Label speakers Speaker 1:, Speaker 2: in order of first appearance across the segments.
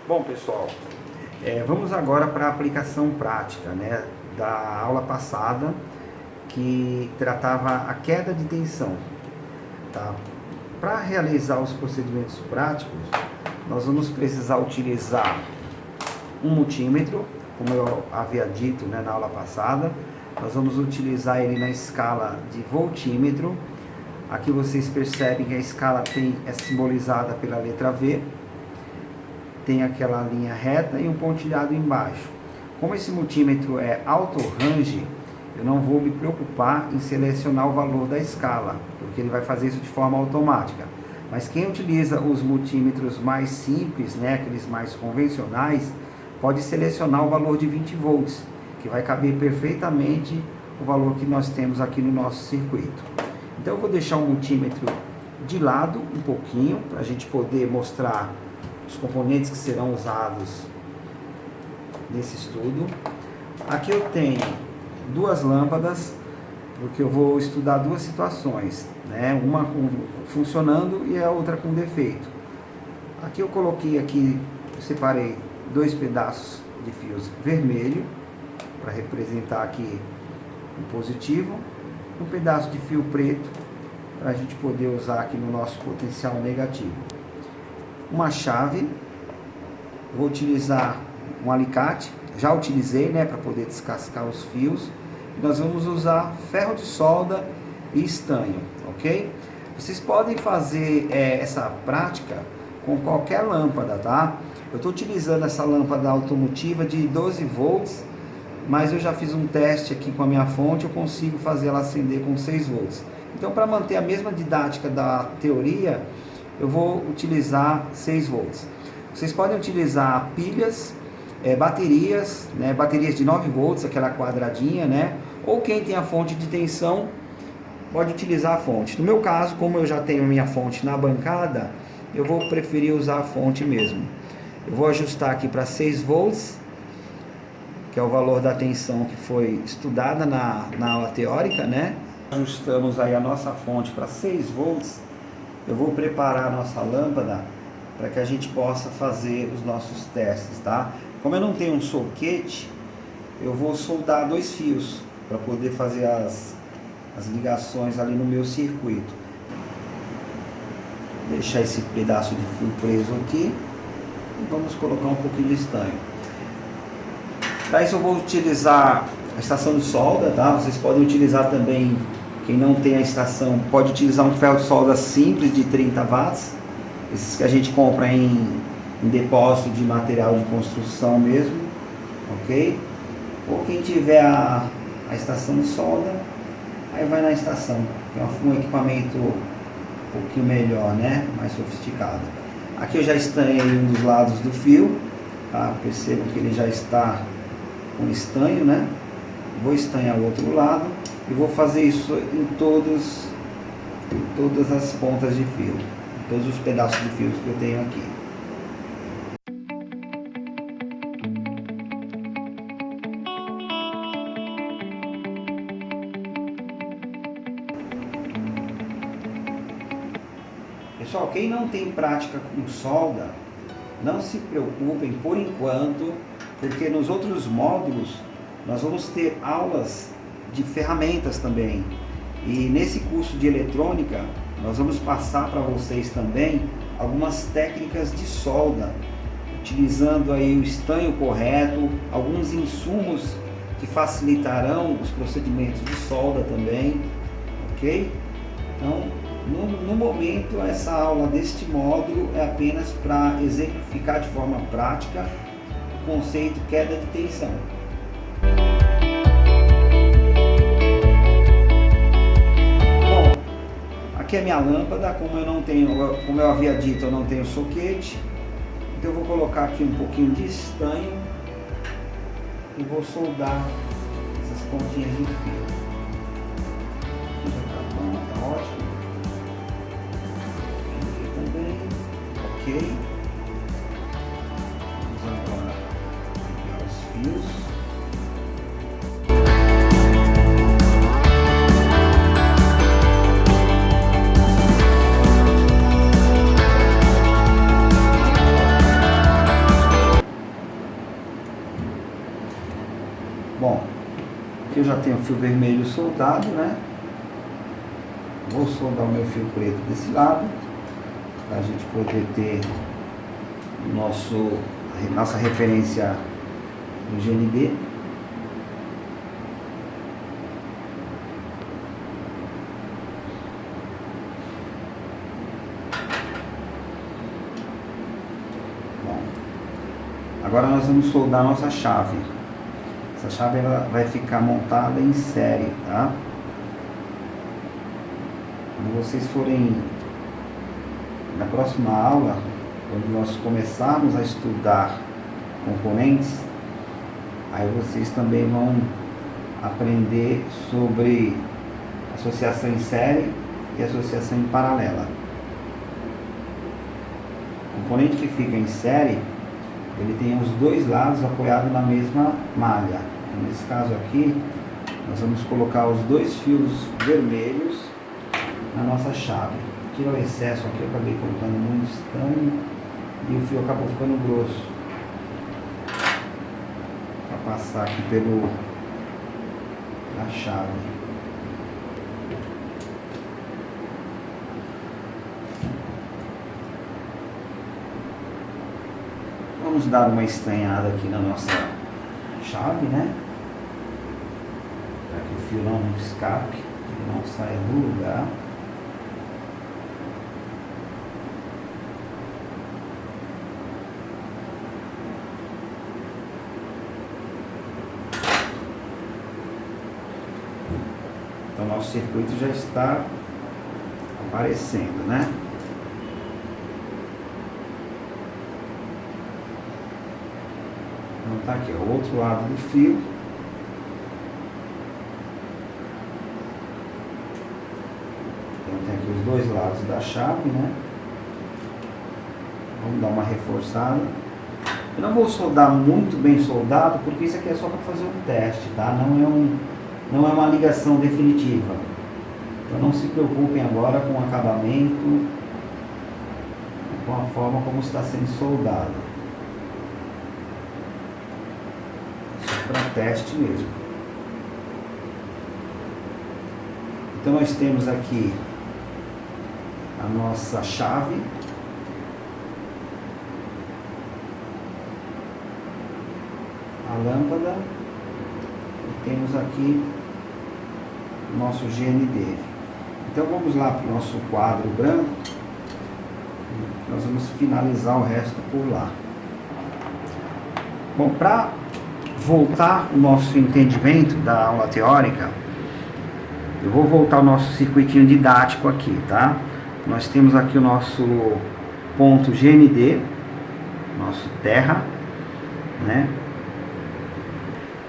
Speaker 1: Bom, pessoal, vamos agora para a aplicação prática, né, da aula passada, que tratava a queda de tensão. Tá? Para realizar os procedimentos práticos, nós vamos precisar utilizar um multímetro, como eu havia dito, né, na aula passada. Nós vamos utilizar ele na escala de voltímetro. Aqui vocês percebem que a escala é simbolizada pela letra V. Tem aquela linha reta e um pontilhado embaixo. Como esse multímetro é auto-range, eu não vou me preocupar em selecionar o valor da escala, porque ele vai fazer isso de forma automática. Mas quem utiliza os multímetros mais simples, né, aqueles mais convencionais, pode selecionar o valor de 20 volts, que vai caber perfeitamente o valor que nós temos aqui no nosso circuito. Então eu vou deixar o multímetro de lado um pouquinho, para a gente poder mostrar os componentes que serão usados nesse estudo. Aqui eu tenho duas lâmpadas, porque eu vou estudar duas situações, né? Uma funcionando e a outra com defeito. Aqui eu coloquei aqui, eu separei dois pedaços de fios vermelho, para representar aqui o positivo, um pedaço de fio preto, para a gente poder usar aqui no nosso potencial negativo. Uma chave, vou utilizar um alicate, já utilizei, né, para poder descascar os fios. E nós vamos usar ferro de solda e estanho, ok? Vocês podem fazer essa prática com qualquer lâmpada, tá? Eu estou utilizando essa lâmpada automotiva de 12 volts, mas eu já fiz um teste aqui com a minha fonte, eu consigo fazer ela acender com 6 volts. Então, para manter a mesma didática da teoria, eu vou utilizar 6 volts. Vocês podem utilizar pilhas, baterias, né, baterias de 9 volts, aquela quadradinha, né? Ou quem tem a fonte de tensão, pode utilizar a fonte. No meu caso, como eu já tenho a minha fonte na bancada, eu vou preferir usar a fonte mesmo. Eu vou ajustar aqui para 6 volts, que é o valor da tensão que foi estudada na aula teórica, né? Ajustamos aí a nossa fonte para 6 volts. Eu vou preparar a nossa lâmpada para que a gente possa fazer os nossos testes, tá? Como eu não tenho um soquete, eu vou soldar 2 fios para poder fazer as ligações ali no meu circuito. Vou deixar esse pedaço de fio preso aqui e vamos colocar um pouquinho de estanho. Para isso eu vou utilizar a estação de solda, tá? Vocês podem utilizar também, quem não tem a estação, pode utilizar um ferro de solda simples de 30 watts. Esses que a gente compra em depósito de material de construção mesmo, ok? Ou quem tiver a estação de solda, aí vai na estação, que é um equipamento um pouquinho melhor, né? Mais sofisticado. Aqui eu já estanhei um dos lados do fio, tá? Percebo que ele já está com estanho, né? Vou estanhar o outro lado e vou fazer isso em todas as pontas de fio, em todos os pedaços de fio que eu tenho aqui. Pessoal, quem não tem prática com solda, não se preocupem por enquanto, porque nos outros módulos nós vamos ter aulas de ferramentas também. E nesse curso de eletrônica, nós vamos passar para vocês também algumas técnicas de solda, utilizando aí o estanho correto, alguns insumos que facilitarão os procedimentos de solda também, ok? Então, no momento, essa aula deste módulo é apenas para exemplificar de forma prática o conceito queda de tensão. Bom, aqui é minha lâmpada, como eu havia dito, eu não tenho soquete, então eu vou colocar aqui um pouquinho de estanho e vou soldar essas pontinhas de fio. Já tá bom, tá ótimo. Ok. Vamos agora pegar os fios. Bom, aqui eu já tenho o fio vermelho soldado, né? Vou soldar o meu fio preto desse lado, para a gente poder ter nossa referência no GND. Bom, agora nós vamos soldar a nossa chave. Essa chave ela vai ficar montada em série, tá? Quando vocês forem na próxima aula, quando nós começarmos a estudar componentes, aí vocês também vão aprender sobre associação em série e associação em paralela. O componente que fica em série, ele tem os dois lados apoiados na mesma malha. Então, nesse caso aqui, nós vamos colocar os dois fios vermelhos na nossa chave. Tira o excesso aqui, eu acabei colocando muito estranho e o fio acabou ficando grosso. Para passar aqui a chave. Vamos dar uma estranhada aqui na nossa chave, né? Para que o fio não escape, ele não saia do lugar. Então nosso circuito já está aparecendo, né? Então tá aqui, o outro lado do fio. Então tem aqui os dois lados da chave, né? Vamos dar uma reforçada. Eu não vou soldar muito bem soldado, porque isso aqui é só para fazer um teste, tá? Não é uma ligação definitiva. Então não se preocupem agora com o acabamento, com a forma como está sendo soldado. Só para teste mesmo. Então nós temos aqui a nossa chave. A lâmpada. E temos aqui o nosso GND. Então vamos lá para o nosso quadro branco. Nós vamos finalizar o resto por lá. Bom, para voltar o nosso entendimento da aula teórica, eu vou voltar o nosso circuitinho didático aqui, tá? Nós temos aqui o nosso ponto GND, nosso terra, né?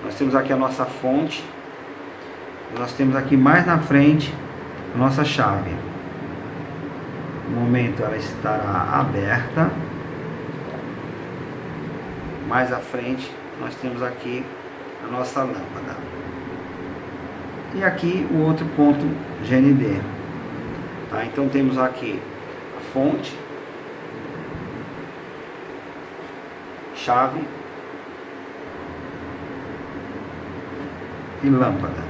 Speaker 1: Nós temos aqui a nossa fonte. Nós temos aqui mais na frente a nossa chave. No momento ela estará aberta. Mais à frente nós temos aqui a nossa lâmpada. E aqui o outro ponto GND. Tá? Então temos aqui a fonte, chave e lâmpada.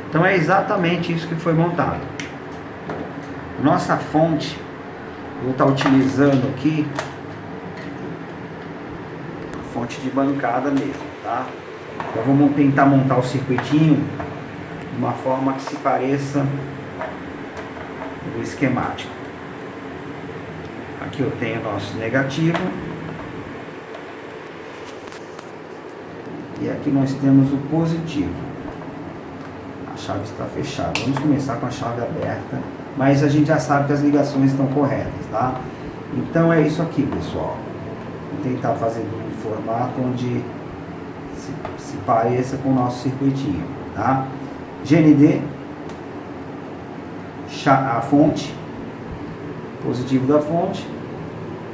Speaker 1: Então é exatamente isso que foi montado. Nossa fonte, vou estar utilizando aqui a fonte de bancada mesmo, tá? Então vamos tentar montar o circuitinho de uma forma que se pareça do esquemático. Aqui eu tenho o nosso negativo. E aqui nós temos o positivo. A chave está fechada. Vamos começar com a chave aberta, mas a gente já sabe que as ligações estão corretas, tá? Então é isso aqui, pessoal. Vou tentar fazer um formato onde se pareça com o nosso circuitinho, tá? GND, a fonte, positivo da fonte,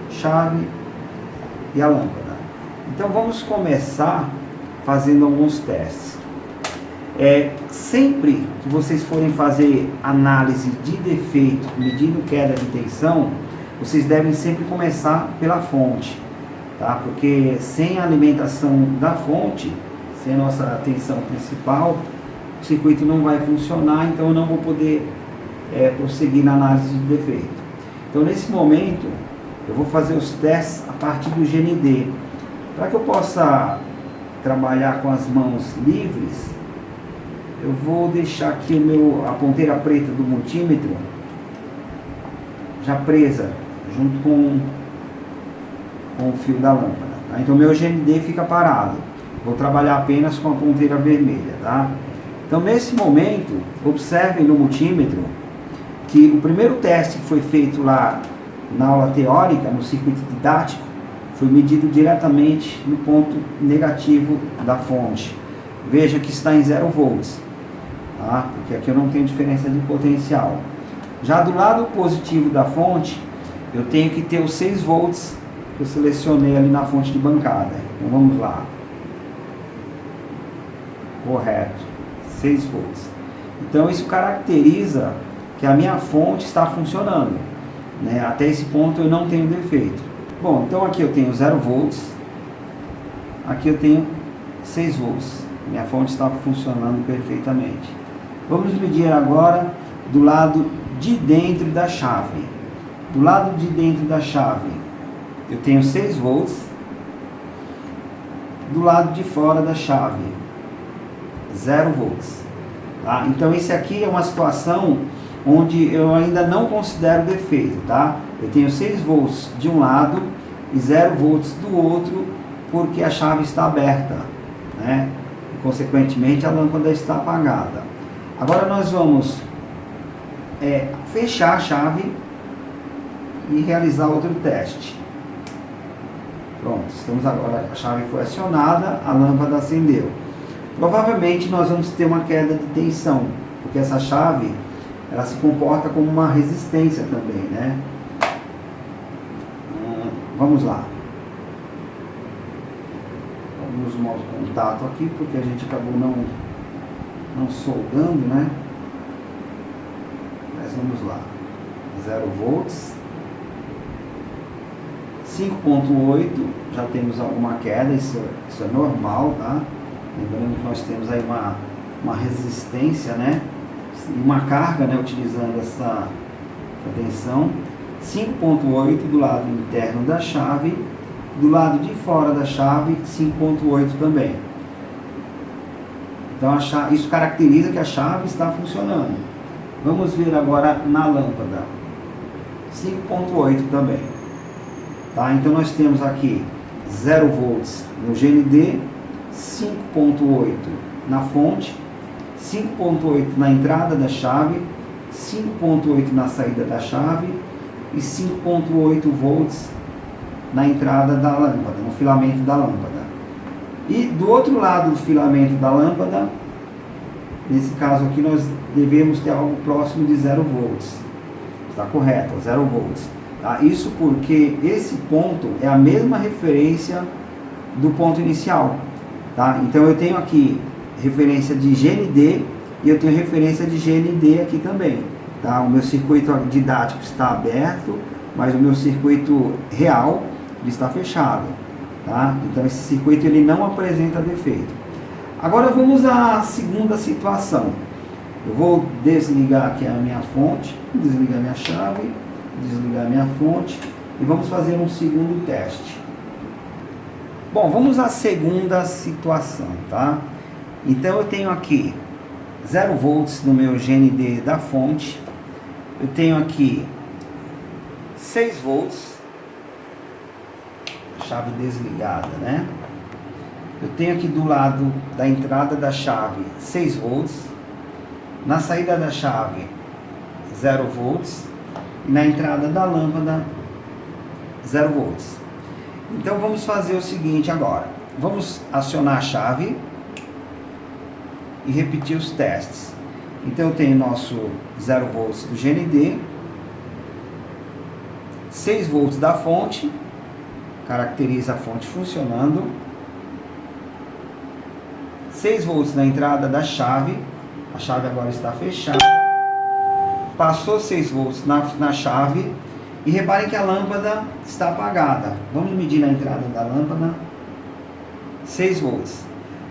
Speaker 1: chave e a lâmpada. Então vamos começar fazendo alguns testes. Sempre que vocês forem fazer análise de defeito, medindo queda de tensão, vocês devem sempre começar pela fonte. tá? Porque sem a alimentação da fonte, sem a nossa tensão principal, o circuito não vai funcionar, então eu não vou poder prosseguir na análise de defeito. Então nesse momento eu vou fazer os testes a partir do GND. Para que eu possa trabalhar com as mãos livres, eu vou deixar aqui a ponteira preta do multímetro já presa junto com o fio da lâmpada, tá? Então meu GND fica parado. Vou trabalhar apenas com a ponteira vermelha, tá? Então nesse momento, observem no multímetro que o primeiro teste que foi feito lá na aula teórica, no circuito didático, foi medido diretamente no ponto negativo da fonte. Veja que está em 0 volts, tá? Porque aqui eu não tenho diferença de potencial. Já do lado positivo da fonte, eu tenho que ter os 6 volts que eu selecionei ali na fonte de bancada. Então vamos lá. Correto, 6 volts. Então isso caracteriza que a minha fonte está funcionando, né? Até esse ponto eu não tenho defeito. Bom, então aqui eu tenho 0 volts, aqui eu tenho 6 volts. Minha fonte está funcionando perfeitamente. Vamos medir agora do lado de dentro da chave. Do lado de dentro da chave eu tenho 6 volts. Do lado de fora da chave 0 volts, tá? Então esse aqui é uma situação onde eu ainda não considero defeito, tá? Eu tenho 6 volts de um lado e 0 volts do outro, porque a chave está aberta, né? E, consequentemente a lâmpada está apagada. Agora nós vamos fechar a chave e realizar outro teste. Pronto, estamos agora, a chave foi acionada, a lâmpada acendeu. Provavelmente nós vamos ter uma queda de tensão, porque essa chave ela se comporta como uma resistência também, né? Vamos lá. Vamos no modo contato aqui, porque a gente acabou não soldando, né? Mas vamos lá. 0 volts. 5.8, já temos alguma queda, isso é normal, tá? Lembrando que nós temos aí uma resistência, né? E uma carga, né? Utilizando essa tensão. 5.8 do lado interno da chave, do lado de fora da chave 5.8 também. Então isso caracteriza que a chave está funcionando. Vamos ver agora na lâmpada. 5.8 também. Tá? Então nós temos aqui 0 volts no GND, 5.8 na fonte, 5.8 na entrada da chave, 5.8 na saída da chave e 5.8 volts na entrada da lâmpada, no filamento da lâmpada. E do outro lado do filamento da lâmpada, nesse caso aqui nós devemos ter algo próximo de 0 volts. Está correto, 0 volts. Tá? Isso porque esse ponto é a mesma referência do ponto inicial. Tá? Então eu tenho aqui referência de GND e eu tenho referência de GND aqui também. Tá? O meu circuito didático está aberto, mas o meu circuito real está fechado. Tá? Então esse circuito ele não apresenta defeito. Agora vamos à segunda situação. Eu vou desligar aqui a minha fonte, desligar minha chave, desligar minha fonte e vamos fazer um segundo teste. Bom, vamos à segunda situação, tá? Então eu tenho aqui 0 volts no meu GND da fonte, eu tenho aqui 6 volts, chave desligada, né? Eu tenho aqui do lado da entrada da chave 6 volts, na saída da chave 0 volts e na entrada da lâmpada 0 volts. Então vamos fazer o seguinte agora. Vamos acionar a chave e repetir os testes. Então eu tenho nosso 0 volts do GND, 6 volts da fonte, caracteriza a fonte funcionando, 6 volts na entrada da chave, a chave agora está fechada, passou 6 volts na chave E reparem que a lâmpada está apagada. Vamos medir na entrada da lâmpada. 6 volts.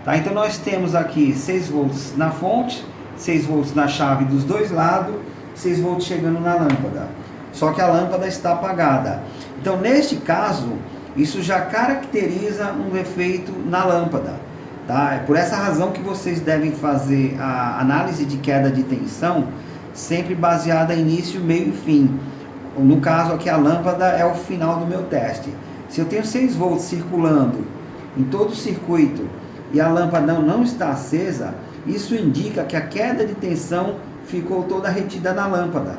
Speaker 1: Tá? Então nós temos aqui 6 volts na fonte, 6 volts na chave dos dois lados, 6 volts chegando na lâmpada. Só que a lâmpada está apagada. Então neste caso, isso já caracteriza um defeito na lâmpada. Tá? É por essa razão que vocês devem fazer a análise de queda de tensão sempre baseada em início, meio e fim. No caso aqui a lâmpada é o final do meu teste. Se eu tenho 6 volts circulando em todo o circuito e a lâmpada não está acesa, isso indica que a queda de tensão ficou toda retida na lâmpada.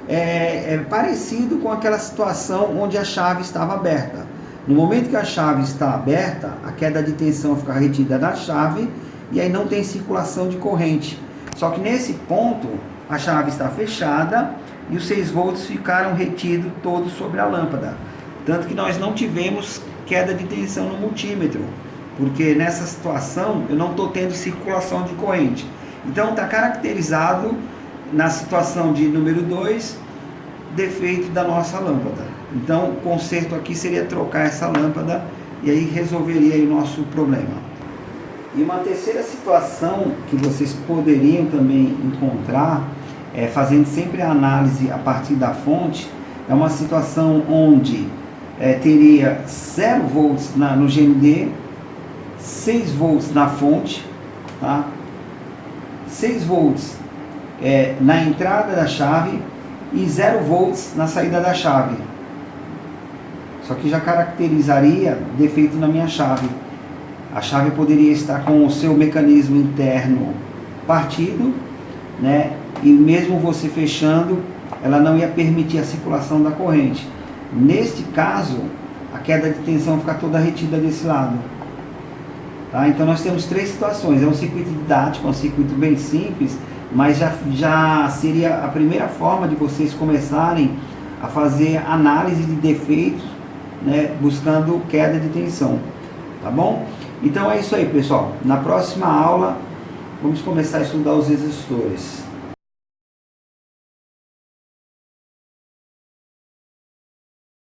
Speaker 1: É parecido com aquela situação onde a chave estava aberta. No momento que a chave está aberta, a queda de tensão fica retida na chave e aí não tem circulação de corrente. Só que nesse ponto a chave está fechada e os 6 volts ficaram retidos todos sobre a lâmpada. Tanto que nós não tivemos queda de tensão no multímetro, porque nessa situação eu não estou tendo circulação de corrente. Então está caracterizado na situação de número 2, defeito da nossa lâmpada. Então o conserto aqui seria trocar essa lâmpada e aí resolveria aí o nosso problema. E uma terceira situação que vocês poderiam também encontrar, fazendo sempre a análise a partir da fonte, é uma situação onde teria 0 volts no GND, 6 volts na fonte, tá? 6 volts na entrada da chave e 0 volts na saída da chave. Só que já caracterizaria defeito na minha chave. A chave poderia estar com o seu mecanismo interno partido, né? E mesmo você fechando, ela não ia permitir a circulação da corrente. Neste caso, a queda de tensão fica toda retida desse lado. Tá? Então nós temos 3 situações. É um circuito didático, é um circuito bem simples, mas já seria a primeira forma de vocês começarem a fazer análise de defeitos, né, buscando queda de tensão. Tá bom? Então é isso aí, pessoal. Na próxima aula, vamos começar a estudar os resistores.